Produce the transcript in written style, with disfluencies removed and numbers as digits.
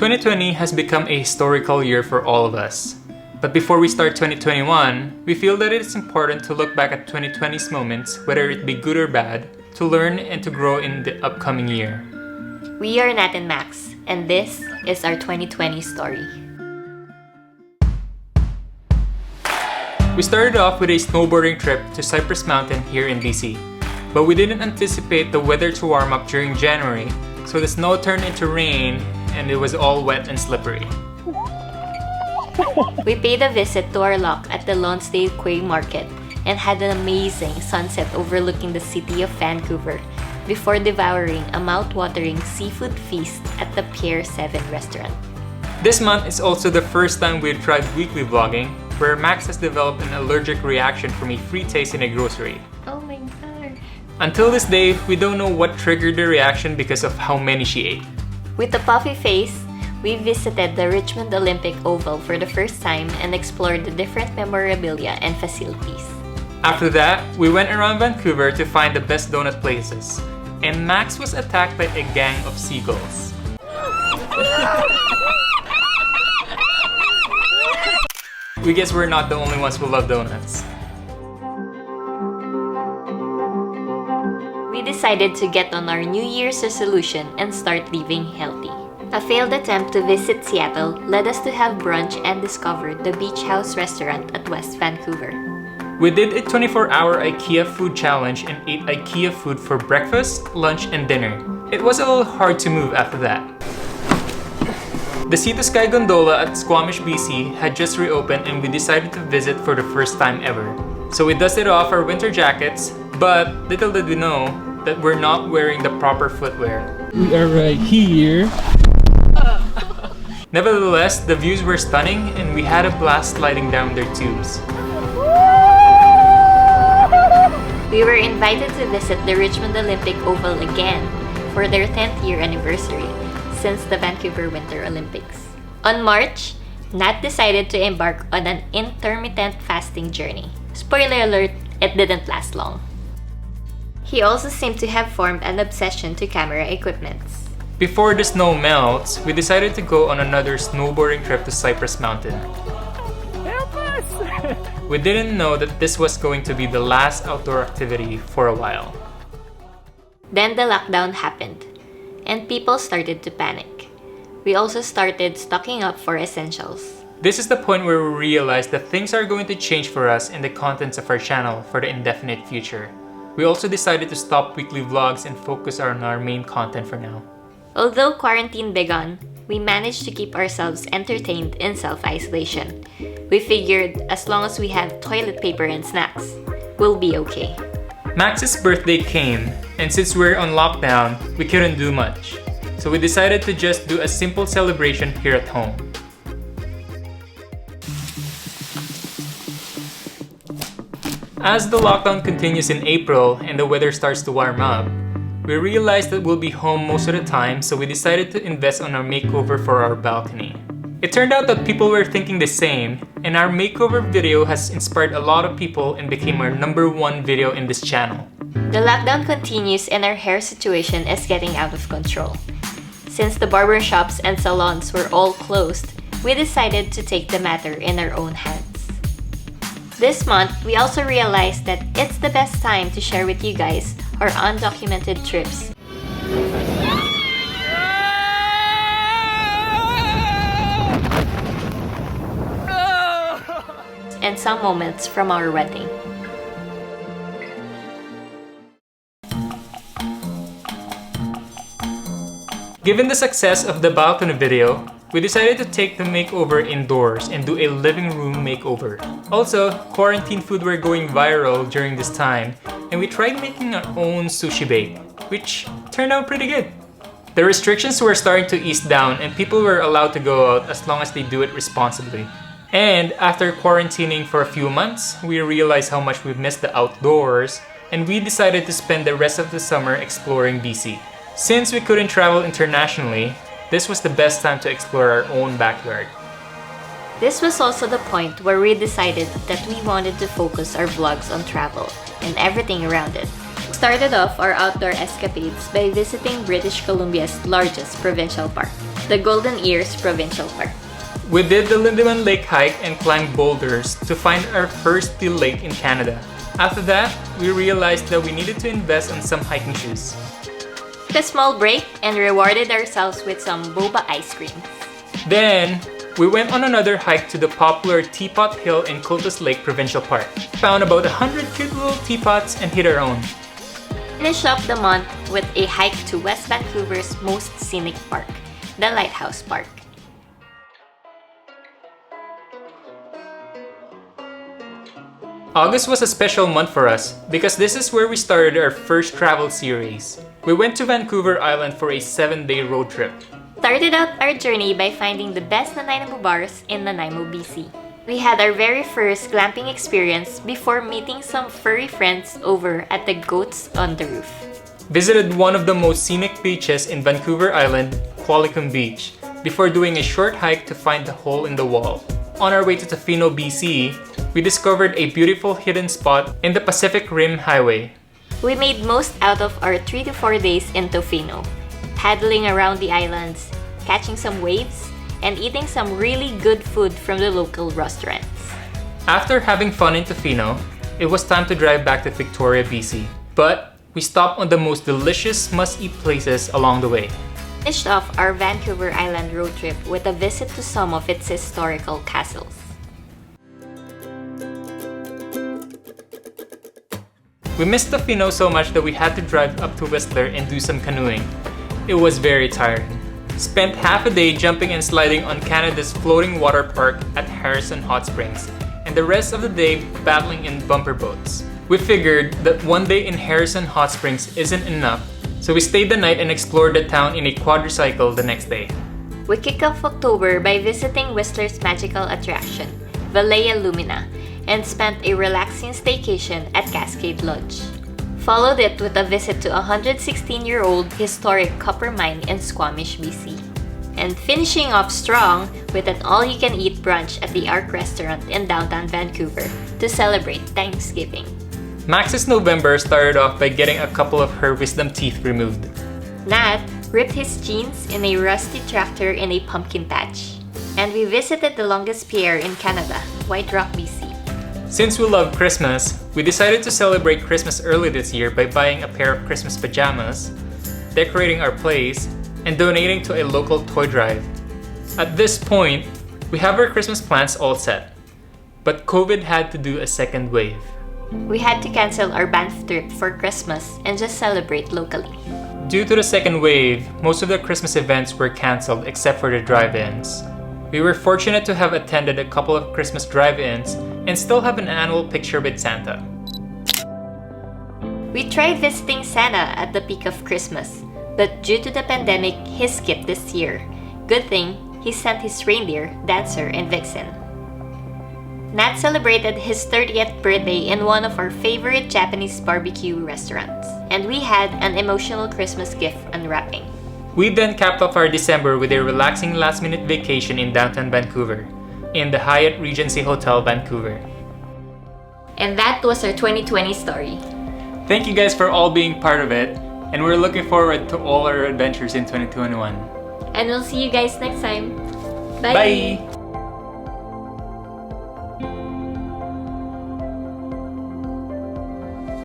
2020 has become a historical year for all of us. But before we start 2021, we feel that it is important to look back at 2020's moments, whether it be good or bad, to learn and to grow in the upcoming year. We are Nat and Max, and this is our 2020 story. We started off with a snowboarding trip to Cypress Mountain here in BC. But we didn't anticipate the weather to warm up during January, so the snow turned into rain and it was all wet and slippery. We paid a visit to our lock at the Lonsdale Quay Market and had an amazing sunset overlooking the city of Vancouver before devouring a mouth-watering seafood feast at the Pier 7 restaurant. This month is also the first time we've tried weekly vlogging, where Max has developed an allergic reaction from a free taste in a grocery. Oh my god. Until this day, we don't know what triggered the reaction because of how many she ate. With a puffy face, we visited the Richmond Olympic Oval for the first time and explored the different memorabilia and facilities. After that, we went around Vancouver to find the best donut places, and Max was attacked by a gang of seagulls. We guess we're not the only ones who love donuts. We decided to get on our New Year's resolution and start living healthy. A failed attempt to visit Seattle led us to have brunch and discovered the Beach House restaurant at West Vancouver. We did a 24-hour IKEA food challenge and ate IKEA food for breakfast, lunch, and dinner. It was a little hard to move after that. The Sea to Sky Gondola at Squamish, BC had just reopened and we decided to visit for the first time ever. So we dusted off our winter jackets, but little did we know that we're not wearing the proper footwear. We are right here. Nevertheless, the views were stunning and we had a blast sliding down their tubes. We were invited to visit the Richmond Olympic Oval again for their 10th year anniversary since the Vancouver Winter Olympics. On March, Nat decided to embark on an intermittent fasting journey. Spoiler alert, it didn't last long. He also seemed to have formed an obsession to camera equipments. Before the snow melts, we decided to go on another snowboarding trip to Cypress Mountain. Help us! We didn't know that this was going to be the last outdoor activity for a while. Then the lockdown happened, and people started to panic. We also started stocking up for essentials. This is the point where we realized that things are going to change for us and the contents of our channel for the indefinite future. We also decided to stop weekly vlogs and focus on our main content for now. Although quarantine began, we managed to keep ourselves entertained in self-isolation. We figured as long as we have toilet paper and snacks, we'll be okay. Max's birthday came, and since we're on lockdown, we couldn't do much. So we decided to just do a simple celebration here at home. As the lockdown continues in April and the weather starts to warm up, we realized that we'll be home most of the time, so we decided to invest on our makeover for our balcony. It turned out that people were thinking the same, and our makeover video has inspired a lot of people and became our #1 video in this channel. The lockdown continues and our hair situation is getting out of control. Since the barbershops and salons were all closed, we decided to take the matter in our own hands. This month, we also realized that it's the best time to share with you guys our undocumented trips and some moments from our wedding. Given the success of the balcony video, we decided to take the makeover indoors and do a living room makeover. Also, quarantine food were going viral during this time, and we tried making our own sushi bake, which turned out pretty good. The restrictions were starting to ease down and people were allowed to go out as long as they do it responsibly. And after quarantining for a few months, we realized how much we missed the outdoors, and we decided to spend the rest of the summer exploring BC. Since we couldn't travel internationally, this was the best time to explore our own backyard. This was also the point where we decided that we wanted to focus our vlogs on travel and everything around it, started off our outdoor escapades by visiting British Columbia's largest provincial park, the Golden Ears Provincial Park. We did the Lindeman Lake hike and climbed boulders to find our first steel lake in Canada. After that, we realized that we needed to invest in some hiking shoes. Took a small break and rewarded ourselves with some boba ice cream. Then, we went on another hike to the popular Teapot Hill in Cultus Lake Provincial Park. Found about 100 cute little teapots and hit our own. Finish up the month with a hike to West Vancouver's most scenic park, the Lighthouse Park. August was a special month for us because this is where we started our first travel series. We went to Vancouver Island for a 7-day road trip. Started out our journey by finding the best Nanaimo bars in Nanaimo, BC. We had our very first glamping experience before meeting some furry friends over at the Goats on the Roof. Visited one of the most scenic beaches in Vancouver Island, Qualicum Beach, before doing a short hike to find the hole in the wall. On our way to Tofino, BC, we discovered a beautiful hidden spot in the Pacific Rim Highway. We made most out of our 3 to 4 days in Tofino, paddling around the islands, catching some waves, and eating some really good food from the local restaurants. After having fun in Tofino, it was time to drive back to Victoria, BC. But we stopped on the most delicious must-eat places along the way. Finished off our Vancouver Island road trip with a visit to some of its historical castles. We missed Tofino so much that we had to drive up to Whistler and do some canoeing. It was very tiring. Spent half a day jumping and sliding on Canada's floating water park at Harrison Hot Springs, and the rest of the day battling in bumper boats. We figured that one day in Harrison Hot Springs isn't enough, so we stayed the night and explored the town in a quadricycle the next day. We kick off October by visiting Whistler's magical attraction, Valleja Lumina, and spent a relaxing staycation at Cascade Lodge. Followed it with a visit to a 116-year-old historic copper mine in Squamish, BC. And finishing off strong with an all-you-can-eat brunch at the Ark restaurant in downtown Vancouver to celebrate Thanksgiving. Max's November started off by getting a couple of her wisdom teeth removed. Nat ripped his jeans in a rusty tractor in a pumpkin patch. And we visited the longest pier in Canada, White Rock, BC. Since we love Christmas, we decided to celebrate Christmas early this year by buying a pair of Christmas pajamas, decorating our place, and donating to a local toy drive. At this point, we have our Christmas plans all set, but COVID had to do a second wave. We had to cancel our Banff trip for Christmas and just celebrate locally. Due to the second wave, most of the Christmas events were cancelled except for the drive-ins. We were fortunate to have attended a couple of Christmas drive-ins and still have an annual picture with Santa. We tried visiting Santa at the peak of Christmas, but due to the pandemic, he skipped this year. Good thing, he sent his reindeer, Dancer, and Vixen. Nat celebrated his 30th birthday in one of our favorite Japanese barbecue restaurants, and we had an emotional Christmas gift unwrapping. We then capped off our December with a relaxing last-minute vacation in downtown Vancouver, in the Hyatt Regency Hotel, Vancouver. And that was our 2020 story. Thank you guys for all being part of it, and we're looking forward to all our adventures in 2021. And we'll see you guys next time. Bye! Bye.